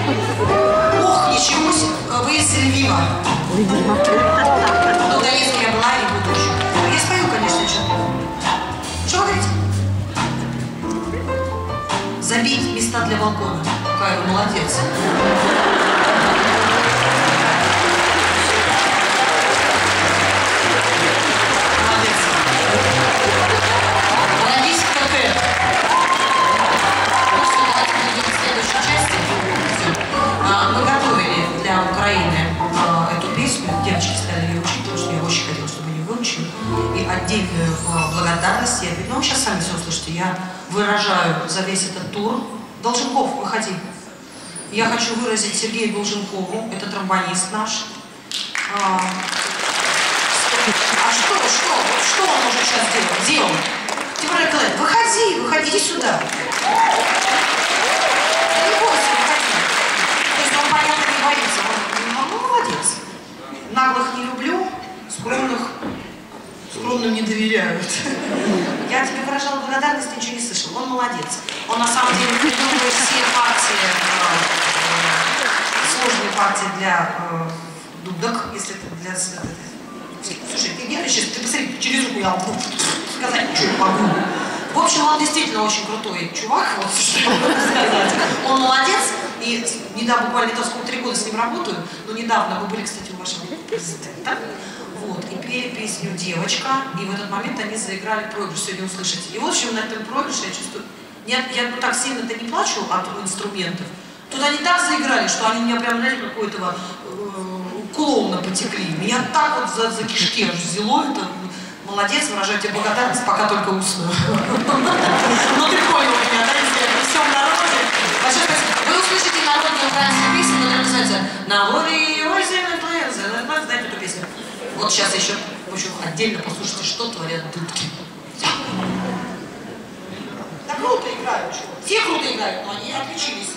Ох, ничего себе, вы из Львива. Ну, да, если я была и буду еще. Я спою, конечно, что вы говорите? Забить места для балкона. Какая вы молодец. Молодец. Молодец, КК. Ну что, давайте перейдем к следующей части. Мы готовили для Украины эту песню. Девочки стали ее учить, потому что я очень хотела, чтобы они выучили. И отдельную благодарность я... Ну, вы сейчас сами все услышите. Я выражаю за весь этот тур. Долженков, выходи. Я хочу выразить Сергею Долженкову, это тромбонист наш. Что он может сейчас делать? Где он? Тимур Клэд, выходи, иди сюда. Не бойся, выходи. То есть он, понятно, не боится. Он молодец. Наглых не люблю, скромным не доверяют. Я тебе выражала благодарность, ничего не слышал. Он молодец. Он на самом деле придумывает все партии, сложные партии для дудок, если это для... Слушай, ты не кричишь, ты посмотри, через руку я могу сказать, что я могу. В общем, он действительно очень крутой чувак, вот что я могу сказать. Он молодец, и недавно, буквально не то, сколько 3 года с ним работаю, но недавно мы были, кстати, у вашего президента, вот, и пели песню «Девочка», и в этот момент они заиграли проигрыш, сегодня услышите. И в общем, на этом проигрыше я чувствую, я ну, так сильно-то не плачу от инструментов, тут они так заиграли, что они меня прям, знаете, какой-то клоуна потекли. Меня так вот за кишки аж взяло, это молодец, выражаю тебе благодарность, пока только усну. Ну ты понял меня, да, если я при всем народе. Большое спасибо. Вы услышите народную украинскую песню, которая называется «На воре ой, земля твоя», знаете эту песню? Вот сейчас еще, в общем, отдельно послушайте, что творят дудки. Да круто играют, чего? Все круто играют, но они отличились.